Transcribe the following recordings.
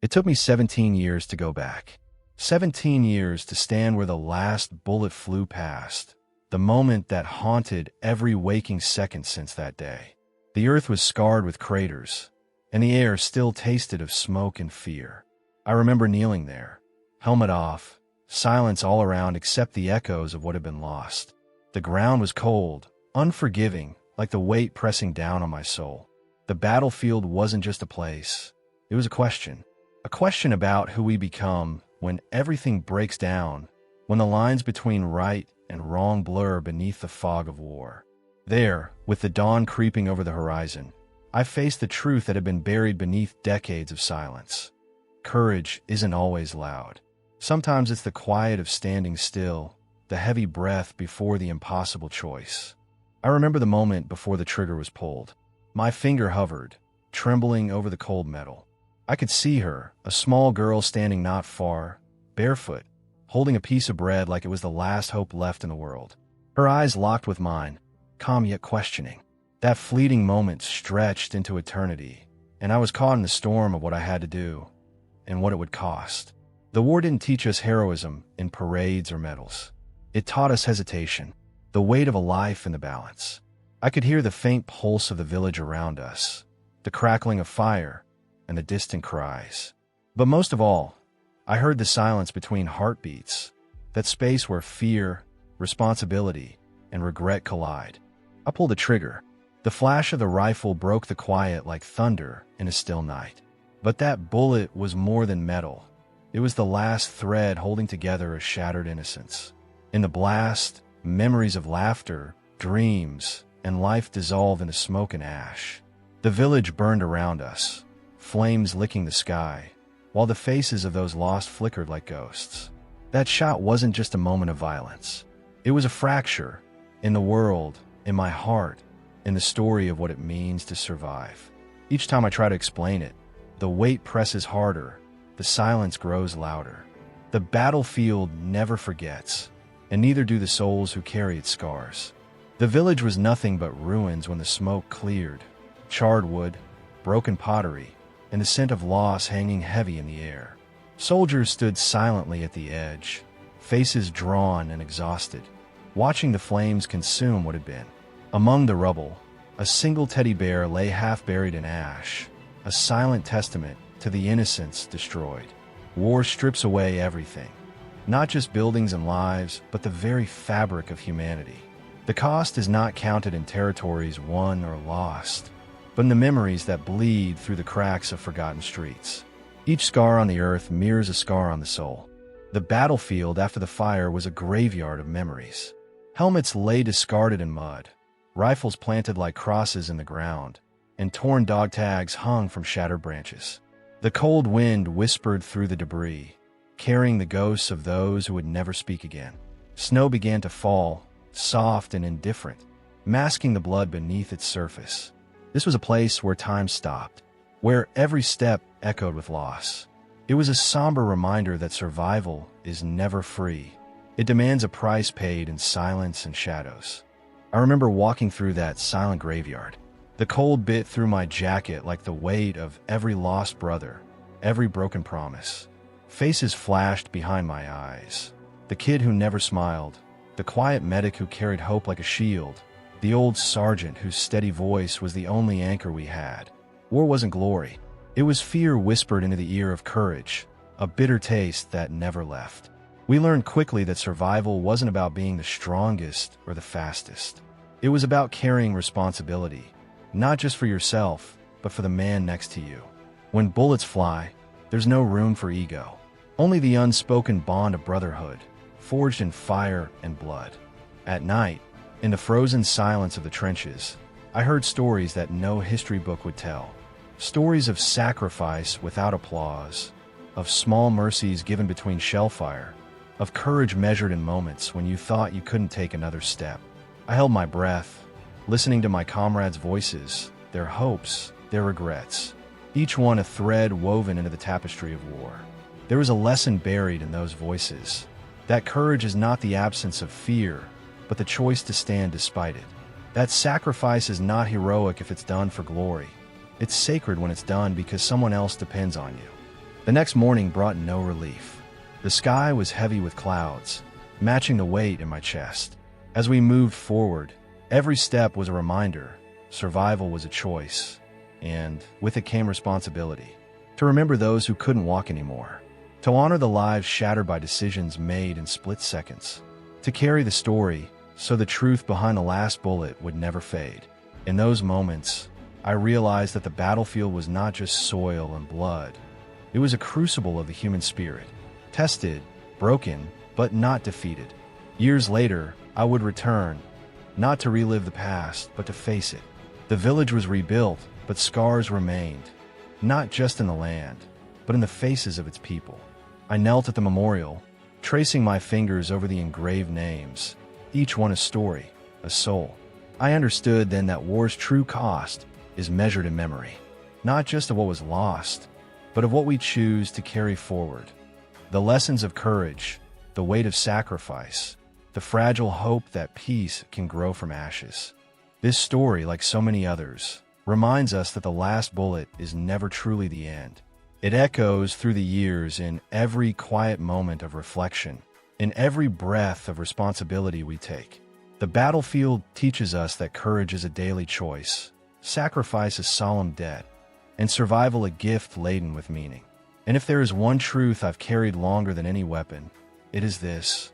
It took me 17 years to go back. 17 years to stand where the last bullet flew past. The moment that haunted every waking second since that day. The earth was scarred with craters, and the air still tasted of smoke and fear. I remember kneeling there, helmet off, silence all around except the echoes of what had been lost. The ground was cold, unforgiving, like the weight pressing down on my soul. The battlefield wasn't just a place. It was a question. A question about who we become when everything breaks down, when the lines between right and wrong blur beneath the fog of war. There, with the dawn creeping over the horizon, I faced the truth that had been buried beneath decades of silence. Courage isn't always loud. Sometimes it's the quiet of standing still, the heavy breath before the impossible choice. I remember the moment before the trigger was pulled. My finger hovered, trembling over the cold metal. I could see her, a small girl standing not far, barefoot, holding a piece of bread like it was the last hope left in the world. Her eyes locked with mine, calm yet questioning. That fleeting moment stretched into eternity, and I was caught in the storm of what I had to do, and what it would cost. The war didn't teach us heroism in parades or medals. It taught us hesitation, the weight of a life in the balance. I could hear the faint pulse of the village around us, the crackling of fire, and the distant cries. But most of all, I heard the silence between heartbeats, that space where fear, responsibility, and regret collide. I pulled the trigger. The flash of the rifle broke the quiet like thunder in a still night. But that bullet was more than metal. It was the last thread holding together a shattered innocence. In the blast, memories of laughter, dreams, and life dissolved into smoke and ash. The village burned around us, flames licking the sky, while the faces of those lost flickered like ghosts. That shot wasn't just a moment of violence. It was a fracture in the world, in my heart, in the story of what it means to survive. Each time I try to explain it, the weight presses harder, the silence grows louder. The battlefield never forgets, and neither do the souls who carry its scars. The village was nothing but ruins when the smoke cleared, charred wood, broken pottery, and the scent of loss hanging heavy in the air. Soldiers stood silently at the edge, faces drawn and exhausted, watching the flames consume what had been. Among the rubble, a single teddy bear lay half buried in ash, a silent testament to the innocence destroyed. War strips away everything, not just buildings and lives, but the very fabric of humanity. The cost is not counted in territories won or lost, but in the memories that bleed through the cracks of forgotten streets. Each scar on the earth mirrors a scar on the soul. The battlefield after the fire was a graveyard of memories. Helmets lay discarded in mud, rifles planted like crosses in the ground, and torn dog tags hung from shattered branches. The cold wind whispered through the debris, carrying the ghosts of those who would never speak again. Snow began to fall, soft and indifferent, masking the blood beneath its surface. This was a place where time stopped, where every step echoed with loss. It was a somber reminder that survival is never free. It demands a price paid in silence and shadows. I remember walking through that silent graveyard. The cold bit through my jacket like the weight of every lost brother, every broken promise. Faces flashed behind my eyes. The kid who never smiled, the quiet medic who carried hope like a shield, the old sergeant whose steady voice was the only anchor we had. War wasn't glory. It was fear whispered into the ear of courage, a bitter taste that never left. We learned quickly that survival wasn't about being the strongest or the fastest. It was about carrying responsibility, not just for yourself, but for the man next to you. When bullets fly, there's no room for ego. Only the unspoken bond of brotherhood, forged in fire and blood. At night, in the frozen silence of the trenches, I heard stories that no history book would tell. Stories of sacrifice without applause, of small mercies given between shell fire, of courage measured in moments when you thought you couldn't take another step. I held my breath, listening to my comrades' voices, their hopes, their regrets, each one a thread woven into the tapestry of war. There was a lesson buried in those voices, that courage is not the absence of fear, but the choice to stand despite it. That sacrifice is not heroic if it's done for glory. It's sacred when it's done because someone else depends on you. The next morning brought no relief. The sky was heavy with clouds, matching the weight in my chest. As we moved forward, every step was a reminder survival was a choice, and with it came responsibility. To remember those who couldn't walk anymore. To honor the lives shattered by decisions made in split seconds. To carry the story so the truth behind the last bullet would never fade. In those moments, I realized that the battlefield was not just soil and blood. It was a crucible of the human spirit. Tested, broken, but not defeated. Years later, I would return, not to relive the past, but to face it. The village was rebuilt, but scars remained, not just in the land, but in the faces of its people. I knelt at the memorial, tracing my fingers over the engraved names, each one a story, a soul. I understood then that war's true cost is measured in memory, not just of what was lost, but of what we choose to carry forward. The lessons of courage, the weight of sacrifice, the fragile hope that peace can grow from ashes. This story, like so many others, reminds us that the last bullet is never truly the end. It echoes through the years in every quiet moment of reflection, in every breath of responsibility we take. The battlefield teaches us that courage is a daily choice, sacrifice a solemn debt, and survival a gift laden with meaning. And if there is one truth I've carried longer than any weapon, it is this.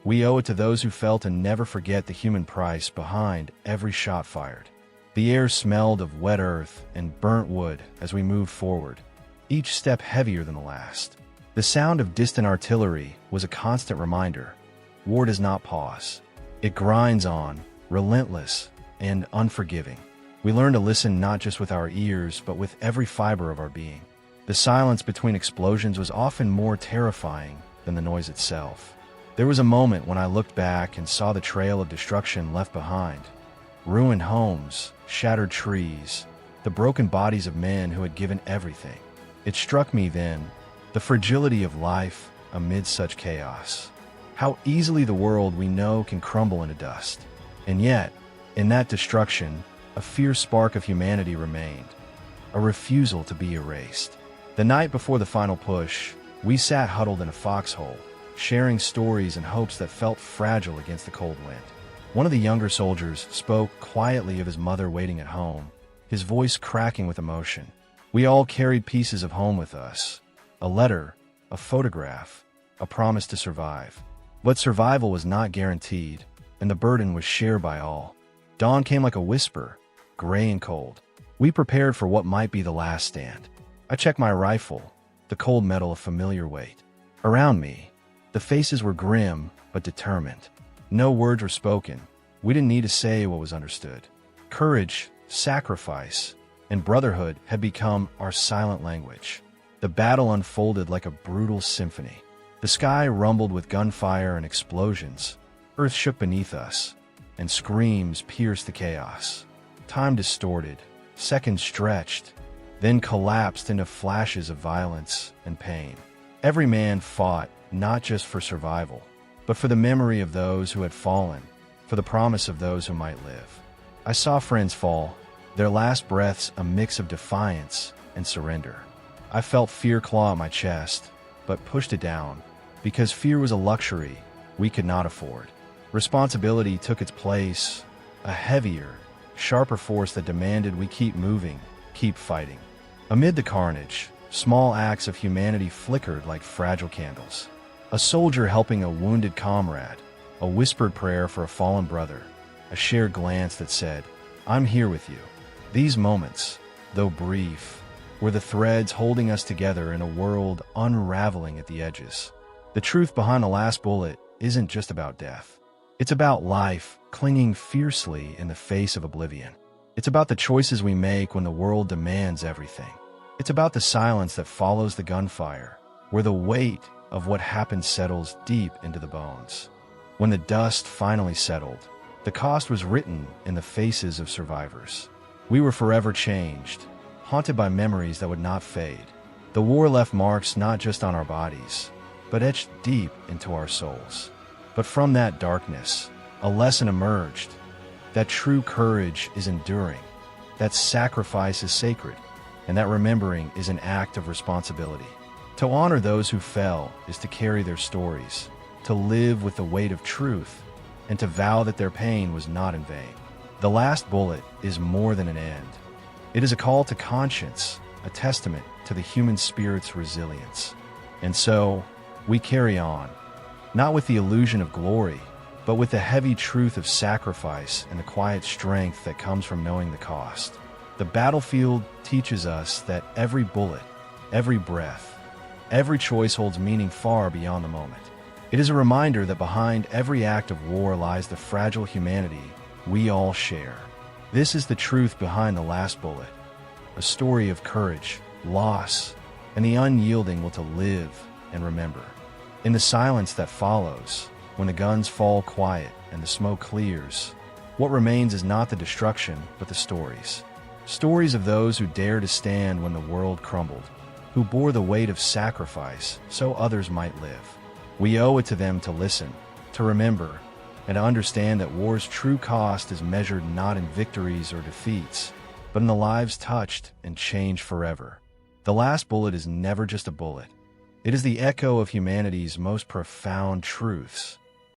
We owe it to those who felt and never forget the human price behind every shot fired. The air smelled of wet earth and burnt wood as we moved forward, each step heavier than the last. The sound of distant artillery was a constant reminder. War does not pause. It grinds on, relentless and unforgiving. We learn to listen not just with our ears, but with every fiber of our being. The silence between explosions was often more terrifying than the noise itself. There was a moment when I looked back and saw the trail of destruction left behind. Ruined homes, shattered trees, the broken bodies of men who had given everything. It struck me then, the fragility of life amid such chaos. How easily the world we know can crumble into dust. And yet, in that destruction, a fierce spark of humanity remained, a refusal to be erased. The night before the final push, we sat huddled in a foxhole, sharing stories and hopes that felt fragile against the cold wind. One of the younger soldiers spoke quietly of his mother waiting at home, his voice cracking with emotion. We all carried pieces of home with us, a letter, a photograph, a promise to survive. But survival was not guaranteed, and the burden was shared by all. Dawn came like a whisper, gray and cold. We prepared for what might be the last stand. I checked my rifle, the cold metal a familiar weight. Around me, the faces were grim but determined. No words were spoken. We didn't need to say what was understood. Courage, sacrifice, and brotherhood had become our silent language. The battle unfolded like a brutal symphony. The sky rumbled with gunfire and explosions. Earth shook beneath us, and screams pierced the chaos. Time distorted, seconds stretched, then collapsed into flashes of violence and pain. Every man fought not just for survival, but for the memory of those who had fallen, for the promise of those who might live. I saw friends fall, their last breaths a mix of defiance and surrender. I felt fear claw at my chest, but pushed it down, because fear was a luxury we could not afford. Responsibility took its place, a heavier, sharper force that demanded we keep moving, keep fighting. Amid the carnage, small acts of humanity flickered like fragile candles. A soldier helping a wounded comrade, a whispered prayer for a fallen brother, a shared glance that said, "I'm here with you." These moments, though brief, were the threads holding us together in a world unraveling at the edges. The truth behind the last bullet isn't just about death. It's about life clinging fiercely in the face of oblivion. It's about the choices we make when the world demands everything. It's about the silence that follows the gunfire, where the weight of what happened settles deep into the bones. When the dust finally settled, the cost was written in the faces of survivors. We were forever changed, haunted by memories that would not fade. The war left marks not just on our bodies, but etched deep into our souls. But from that darkness, a lesson emerged, that true courage is enduring, that sacrifice is sacred, and that remembering is an act of responsibility. To honor those who fell is to carry their stories, to live with the weight of truth, and to vow that their pain was not in vain. The last bullet is more than an end. It is a call to conscience, a testament to the human spirit's resilience. And so, we carry on, not with the illusion of glory, but with the heavy truth of sacrifice and the quiet strength that comes from knowing the cost. The battlefield teaches us that every bullet, every breath, every choice holds meaning far beyond the moment. It is a reminder that behind every act of war lies the fragile humanity we all share. This is the truth behind the last bullet, a story of courage, loss, and the unyielding will to live and remember. In the silence that follows, when the guns fall quiet and the smoke clears, what remains is not the destruction, but the stories. Stories of those who dared to stand when the world crumbled, who bore the weight of sacrifice so others might live. We owe it to them to listen, to remember, and to understand that war's true cost is measured not in victories or defeats, but in the lives touched and changed forever. The last bullet is never just a bullet. It is the echo of humanity's most profound truths.